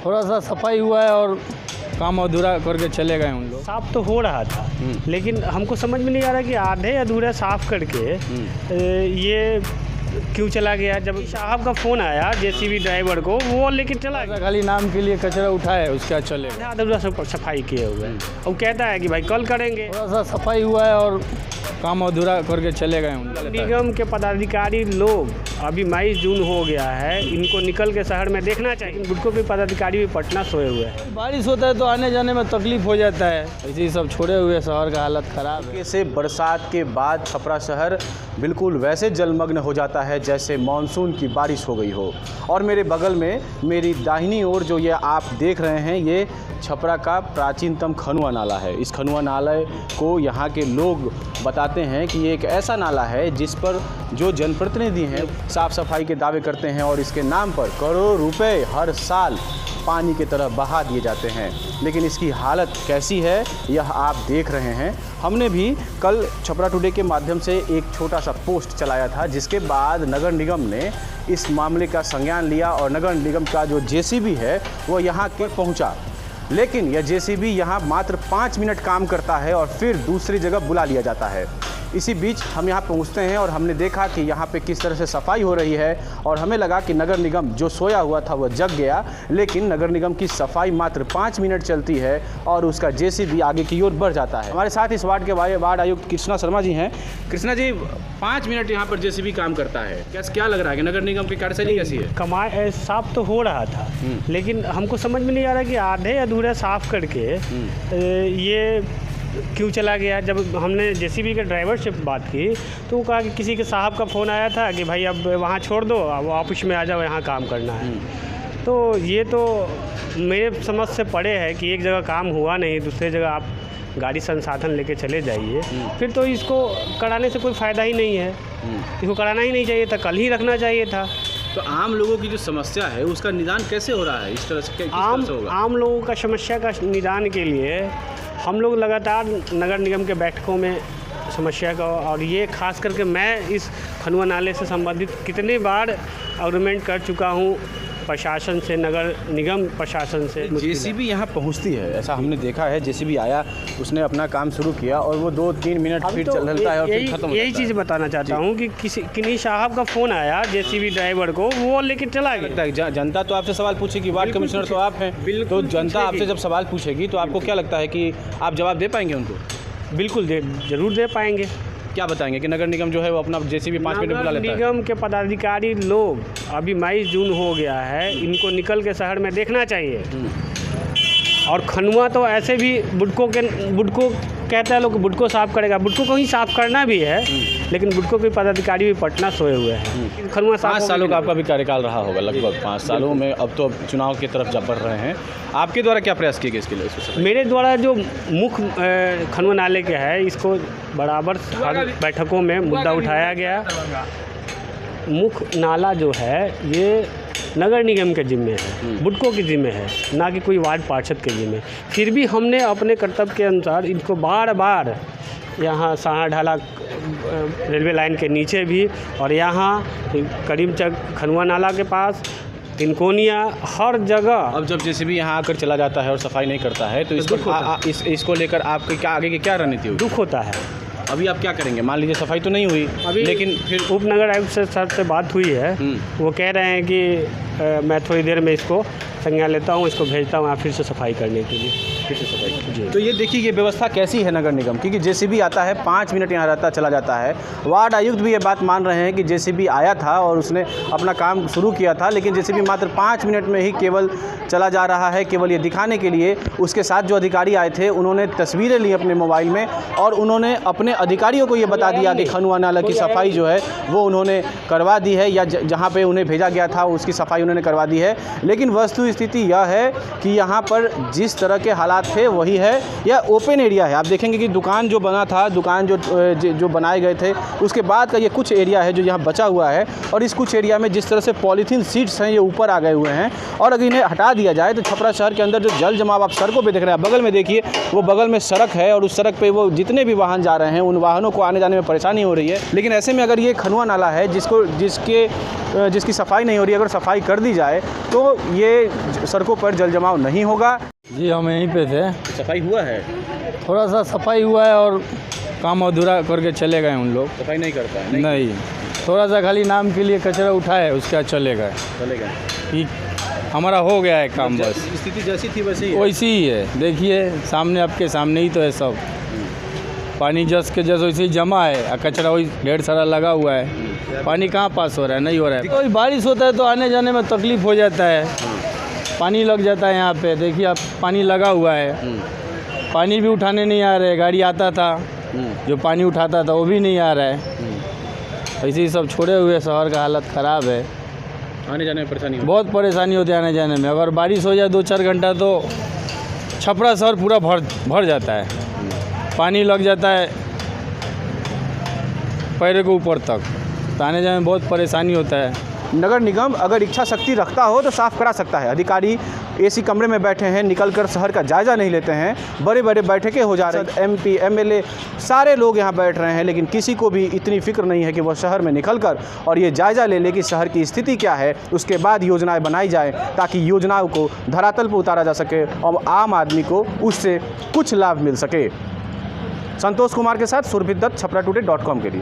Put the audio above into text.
थोड़ा सा सफाई हुआ है और काम अधूरा करके चले गए उन लोग। साफ तो हो रहा था, लेकिन हमको समझ में नहीं आ रहा कि आधे अधूरा साफ करके ये क्यों चला गया। जब साहब का फ़ोन आया जेसीबी ड्राइवर को, वो लेके चला गया। खाली नाम के लिए कचरा उठाए, उसके बाद चले गए। आधा अधूरा सफाई किए हुए हैं। वो कहता है कि भाई कल करेंगे। थोड़ा सा सफाई हुआ है और काम अधूरा करके चले गए उन लोग। निगम के पदाधिकारी लोग, अभी 22 जून हो गया है, इनको निकल के शहर में देखना चाहिए। बुडको के पदाधिकारी भी पटना सोए हुए हैं। बारिश होता है तो आने जाने में तकलीफ हो जाता है, ऐसे ही सब छोड़े हुए शहर का हालत ख़राब है। से बरसात के बाद छपरा शहर बिल्कुल वैसे जलमग्न हो जाता है जैसे मानसून की बारिश हो गई हो। और मेरे बगल में मेरी दाहिनी ओर जो ये आप देख रहे हैं, ये छपरा का प्राचीनतम खनुआ नाला है। इस खनुआ नाले को यहाँ के लोग बताते हैं कि ये एक ऐसा नाला है जिस पर जो जनप्रतिनिधि हैं साफ़ सफाई के दावे करते हैं और इसके नाम पर करोड़ों रुपए हर साल पानी की तरह बहा दिए जाते हैं। लेकिन इसकी हालत कैसी है यह आप देख रहे हैं। हमने भी कल छपरा टुडे के माध्यम से एक छोटा सा पोस्ट चलाया था, जिसके बाद नगर निगम ने इस मामले का संज्ञान लिया और नगर निगम का जो जेसीबी है वो यहाँ के पहुँचा। लेकिन यह जेसीबी यहाँ मात्र 5 मिनट काम करता है और फिर दूसरी जगह बुला लिया जाता है। इसी बीच हम यहाँ पहुँचते हैं और हमने देखा कि यहाँ पे किस तरह से सफाई हो रही है और हमें लगा कि नगर निगम जो सोया हुआ था वह जग गया। लेकिन नगर निगम की सफाई मात्र 5 मिनट चलती है और उसका जेसीबी आगे की ओर बढ़ जाता है। हमारे साथ इस वार्ड के वार्ड आयुक्त कृष्णा शर्मा जी हैं। कृष्णा जी, 5 मिनट यहाँ पर जेसीबी काम करता है, क्या लग रहा है कि नगर निगम की कार्यशैली कैसी है? कमाए साफ तो हो रहा था, लेकिन हमको समझ में नहीं आ रहा कि आधे अधूरा साफ करके ये क्यों चला गया। जब हमने जेसीबी के ड्राइवर से बात की तो वो कहा कि किसी के साहब का फ़ोन आया था कि भाई अब वहाँ छोड़ दो, अब ऑफिस में आ जाओ, यहाँ काम करना है। तो ये तो मेरे समझ से परे है कि एक जगह काम हुआ नहीं, दूसरी जगह आप गाड़ी संसाधन लेके चले जाइए, फिर तो इसको कराने से कोई फ़ायदा ही नहीं है। इसको कराना ही नहीं चाहिए था, कल ही रखना चाहिए था। तो आम लोगों की जो समस्या है उसका निदान कैसे हो रहा है? इस तरह से आम लोगों का समस्या का निदान के लिए हम लोग लगातार नगर निगम के बैठकों में समस्या का, और ये खास करके मैं इस खनुआ नाले से संबंधित कितनी बार आर्गूमेंट कर चुका हूँ प्रशासन से, नगर निगम प्रशासन से। जेसीबी यहाँ पहुँचती है, ऐसा हमने देखा है। जेसीबी आया, उसने अपना काम शुरू किया और वो 2-3 मिनट फिर चलता है और फिर खत्म हो जाता है। यही चीज़ बताना चाहता हूँ कि किन्हीं साहब का फ़ोन आया जेसीबी ड्राइवर को, वो लेके चला गया। जनता तो आपसे सवाल पूछेगी, वार्ड कमिश्नर तो आप हैं, तो जनता आपसे जब सवाल पूछेगी तो आपको क्या लगता है कि आप जवाब दे पाएंगे उनको? बिल्कुल ज़रूर दे पाएंगे। क्या बताएंगे कि नगर निगम जो है वो अपना जेसीबी 5 मिनट में बुला लेता है? निगम के पदाधिकारी लोग, अभी 22 जून हो गया है, इनको निकल के शहर में देखना चाहिए। और खनुआ तो ऐसे भी बुडको कहता है लोग, बुडको साफ़ करेगा, बुडको को ही साफ़ करना भी है, लेकिन बुडको के पदाधिकारी भी पटना सोए हुए हैं। खनुआ 5 सालों का आपका भी कार्यकाल रहा होगा, लगभग 5 सालों में। अब तो चुनाव की तरफ जा बढ़ रहे हैं। आपके द्वारा क्या प्रयास किए गए इसके लिए? मेरे द्वारा जो मुख्य खनुआ नाले के है, इसको बराबर बैठकों में मुद्दा उठाया गया। मुख्य नाला जो है ये नगर निगम के जिम्मे है, बुडको के जिम्मे है, ना कि कोई वार्ड पार्षद के जिम्मे। फिर भी हमने अपने कर्तव्य के अनुसार इनको बार बार यहाँ साहा ढाला रेलवे लाइन के नीचे भी, और यहाँ करीमचक खनुआ नाला के पास, तिनकोनिया, हर जगह। अब जब जेसीबी यहाँ आकर चला जाता है और सफाई नहीं करता है तो इसको लेकर आपके क्या आगे की क्या रणनीति होगी? दुख होता है। अभी आप क्या करेंगे? मान लीजिए सफाई तो नहीं हुई अभी, लेकिन फिर उपनगर आयुक्त से सर से बात हुई है, वो कह रहे हैं कि मैं थोड़ी देर में इसको संज्ञान लेता हूँ, इसको भेजता हूँ फिर से सफाई करने के लिए। फिर से सफाई कीजिए। तो ये देखिए ये व्यवस्था कैसी है नगर निगम, क्योंकि जेसीबी आता है 5 मिनट यहाँ रहता चला जाता है। वार्ड आयुक्त भी ये बात मान रहे हैं कि जेसीबी आया था और उसने अपना काम शुरू किया था, लेकिन जेसीबी मात्र 5 मिनट में ही केवल चला जा रहा है, केवल ये दिखाने के लिए। उसके साथ जो अधिकारी आए थे उन्होंने तस्वीरें ली अपने मोबाइल में और उन्होंने अपने अधिकारियों को ये बता दिया कि खनुआ नाला की सफाई जो है वो उन्होंने करवा दी है, या जहाँ पे उन्हें भेजा गया था उसकी सफाई उन्होंने करवा दी है। लेकिन वस्तु स्थिति यह है कि यहाँ पर जिस तरह के हालात हालात थे वही है। यह ओपन एरिया है। आप देखेंगे कि दुकान जो बना था, दुकान जो बनाए गए थे, उसके बाद का ये कुछ एरिया है जो यहाँ बचा हुआ है। और इस कुछ एरिया में जिस तरह से पॉलीथीन सीट्स हैं ये ऊपर आ गए हुए हैं। और अगर इन्हें हटा दिया जाए तो छपरा शहर के अंदर जो जल जमाव आप सड़कों पे देख रहे हैं, बगल में देखिए वो बगल में सड़क है और उस सड़क पे वो जितने भी वाहन जा रहे हैं उन वाहनों को आने जाने में परेशानी हो रही है। लेकिन ऐसे में अगर ये खनुआ नाला है जिसकी सफाई नहीं हो रही, अगर सफाई कर दी जाए तो ये सड़कों पर जल जमाव नहीं होगा। जी हम यहीं पे थे, सफाई हुआ है, थोड़ा सा सफाई हुआ है और काम अधूरा करके चले गए उन लोग। सफाई नहीं करता है नहीं, थोड़ा सा खाली नाम के लिए कचरा उठाए, उसके बाद चले गए कि हमारा हो गया है काम। बस स्थिति जैसी थी वैसी वैसी ही है। देखिए सामने, आपके सामने ही तो है सब। पानी जस के जस वैसे ही जमा है, कचरा वही ढेर सारा लगा हुआ है। पानी कहाँ पास हो रहा है, नहीं हो रहा है। कोई बारिश होता है तो आने जाने में तकलीफ़ हो जाता है, पानी लग जाता है यहाँ पे। देखिए आप, पानी लगा हुआ है, पानी भी उठाने नहीं आ रहे। गाड़ी आता था जो पानी उठाता था वो भी नहीं आ रहा है। ऐसे ही सब छोड़े हुए, शहर का हालत ख़राब है, आने जाने में परेशानी बहुत परेशानी होती है आने जाने में। अगर बारिश हो जाए 2-4 घंटा तो छपरा शहर पूरा भर जाता है, पानी लग जाता है पैर के ऊपर तक, तो आने जाने में बहुत परेशानी होता है। नगर निगम अगर इच्छा शक्ति रखता हो तो साफ़ करा सकता है। अधिकारी एसी कमरे में बैठे हैं, निकलकर शहर का जायज़ा नहीं लेते हैं। बड़े बड़े बैठकें हो जा रही हैं, MP MLA सारे लोग यहाँ बैठ रहे हैं, लेकिन किसी को भी इतनी फिक्र नहीं है कि वह शहर में निकलकर और ये जायज़ा ले ले कि शहर की स्थिति क्या है। उसके बाद योजनाएं बनाई जाए ताकि योजनाओं को धरातल पर उतारा जा सके और आम आदमी को उससे कुछ लाभ मिल सके। संतोष कुमार के साथ सुरभित दत्त, छपरा टुडे.com के लिए।